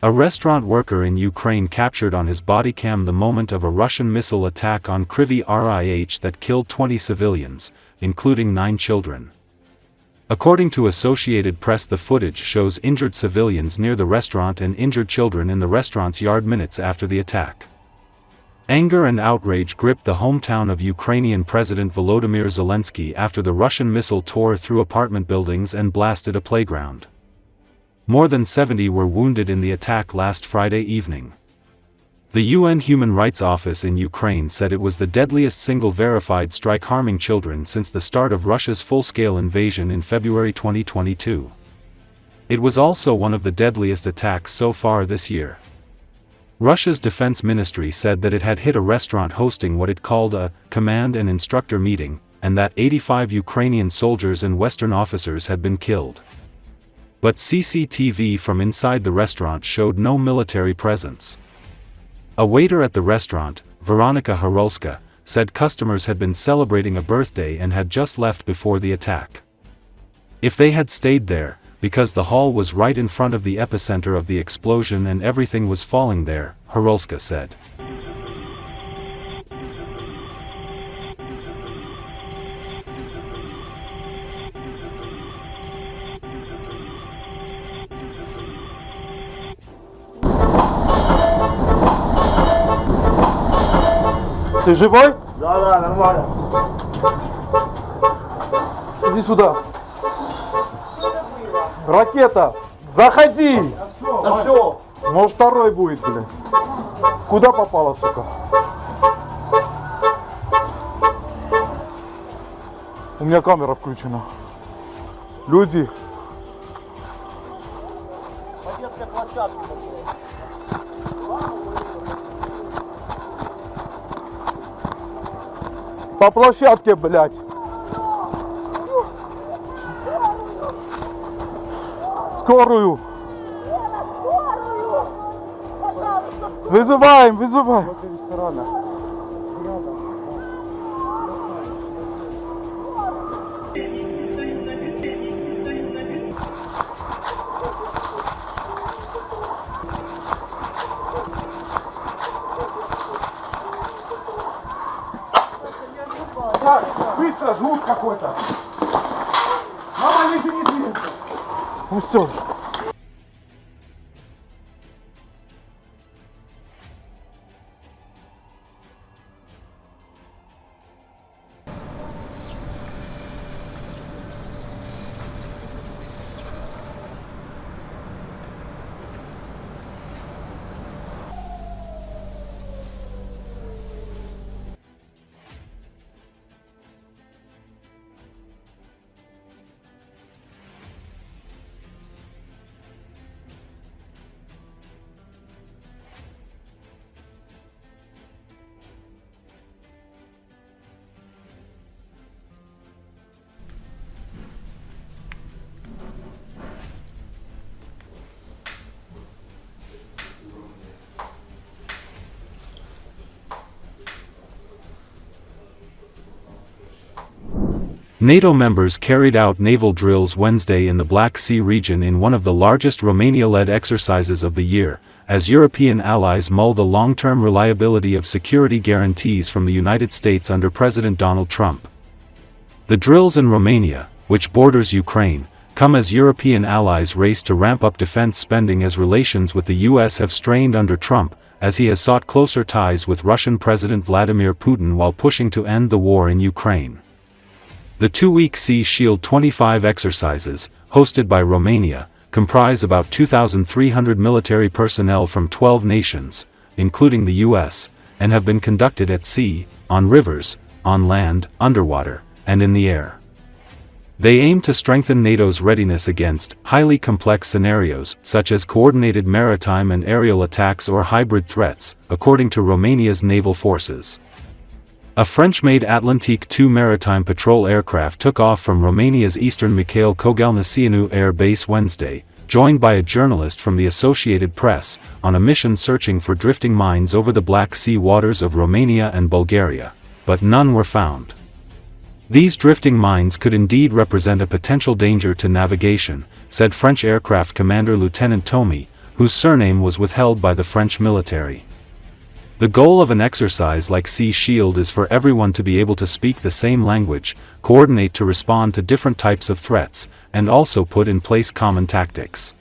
A restaurant worker in Ukraine captured on his bodycam the moment of a Russian missile attack on Kryvyi Rih that killed 20 civilians, including 9 children. According to Associated Press, the footage shows injured civilians near the restaurant and injured children in the restaurant's yard minutes after the attack. Anger and outrage gripped the hometown of Ukrainian President Volodymyr Zelenskyy after the Russian missile tore through apartment buildings and blasted a playground. More than 70 were wounded in the attack last Friday evening. The UN Human Rights Office in Ukraine said it was the deadliest single verified strike harming children since the start of Russia's full-scale invasion in February 2022. It was also one of the deadliest attacks so far this year. Russia's defense ministry said that it had hit a restaurant hosting what it called a command and instructor meeting, and that 85 Ukrainian soldiers and Western officers had been killed. But CCTV from inside the restaurant showed no military presence. A waiter at the restaurant, Veronika Harolska, said customers had been celebrating a birthday and had just left before the attack. If they had stayed there, because the hall was right in front of the epicenter of the explosion and everything was falling there, Harolska said. Ты живой? Да, нормально. Иди сюда. Ракета, заходи! Да все. Может второй будет, блин. Куда попала, сука? У меня камера включена. Люди. По детской площадке. По площадке, блядь. Скорую. Вызываем, вызываем. Быстро, жгут какой-то. Мама, не двигайся. Ну все. NATO members carried out naval drills Wednesday in the Black Sea region in one of the largest Romania-led exercises of the year, as European allies mull the long-term reliability of security guarantees from the United States under President Donald Trump. The drills in Romania, which borders Ukraine, come as European allies race to ramp up defense spending as relations with the US have strained under Trump, as he has sought closer ties with Russian President Vladimir Putin while pushing to end the war in Ukraine. The 2-week Sea Shield 25 exercises, hosted by Romania, comprise about 2,300 military personnel from 12 nations, including the US, and have been conducted at sea, on rivers, on land, underwater, and in the air. They aim to strengthen NATO's readiness against highly complex scenarios, such as coordinated maritime and aerial attacks or hybrid threats, according to Romania's naval forces. A French-made Atlantique II maritime patrol aircraft took off from Romania's eastern Mikhail Cogălnicianu Air Base Wednesday, joined by a journalist from the Associated Press, on a mission searching for drifting mines over the Black Sea waters of Romania and Bulgaria, but none were found. These drifting mines could indeed represent a potential danger to navigation, said French aircraft commander Lieutenant Tomi, whose surname was withheld by the French military. The goal of an exercise like Sea Shield is for everyone to be able to speak the same language, coordinate to respond to different types of threats, and also put in place common tactics.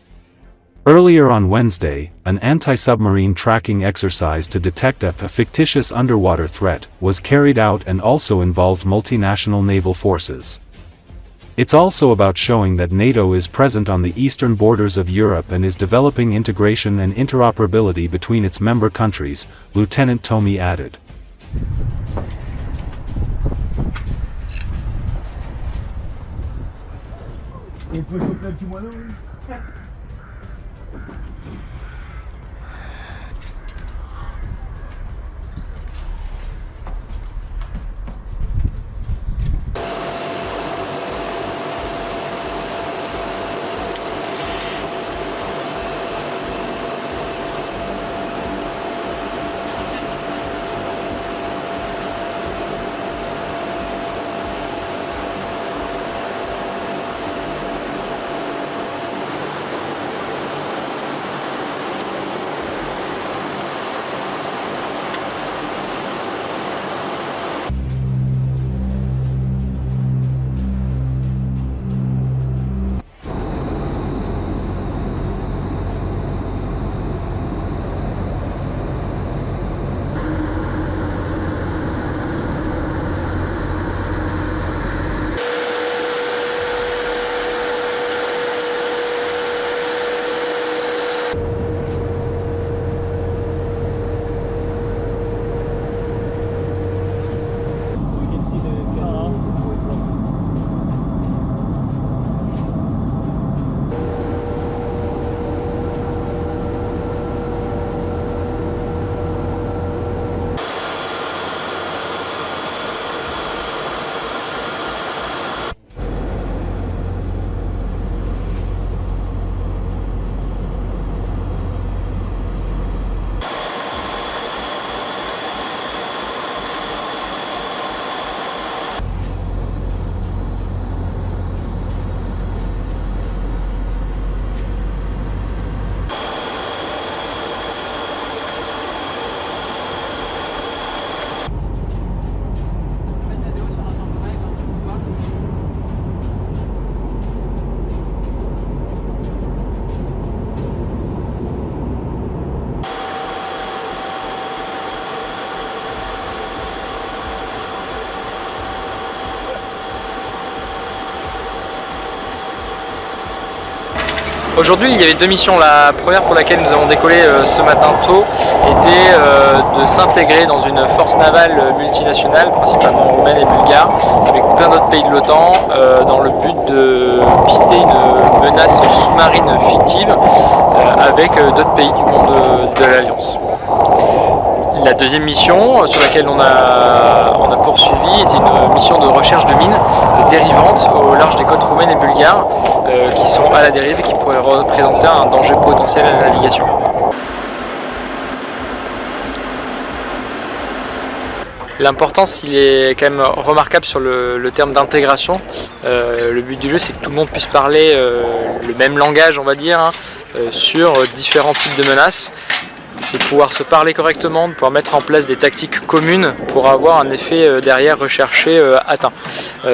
Earlier on Wednesday, an anti-submarine tracking exercise to detect a fictitious underwater threat was carried out and also involved multinational naval forces. It's also about showing that NATO is present on the eastern borders of Europe and is developing integration and interoperability between its member countries, Lieutenant Tomi added. Aujourd'hui, il y avait deux missions. La première pour laquelle nous avons décollé ce matin tôt était de s'intégrer dans une force navale multinationale, principalement roumaine et bulgare, avec plein d'autres pays de l'OTAN, dans le but de pister une menace sous-marine fictive avec d'autres pays du monde de l'Alliance. La deuxième mission sur laquelle on a poursuivi était une mission de recherche de mines dérivantes au large des côtes roumaines et bulgares qui sont à la dérive et qui pourraient représenter un danger potentiel à la navigation. L'importance, il est quand même remarquable sur le terme d'intégration. Le but du jeu, c'est que tout le monde puisse parler le même langage, on va dire, sur différents types de menaces, de pouvoir se parler correctement, de pouvoir mettre en place des tactiques communes pour avoir un effet derrière recherché atteint.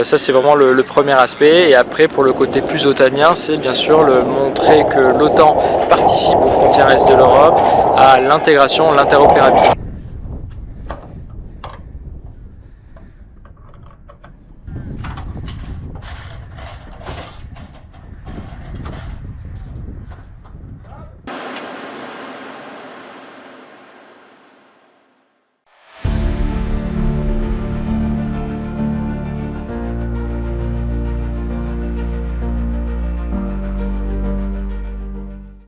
Ça, c'est vraiment le premier aspect. Et après, pour le côté plus otanien, c'est bien sûr montrer que l'OTAN participe aux frontières est de l'Europe, à l'intégration, l'interopérabilité.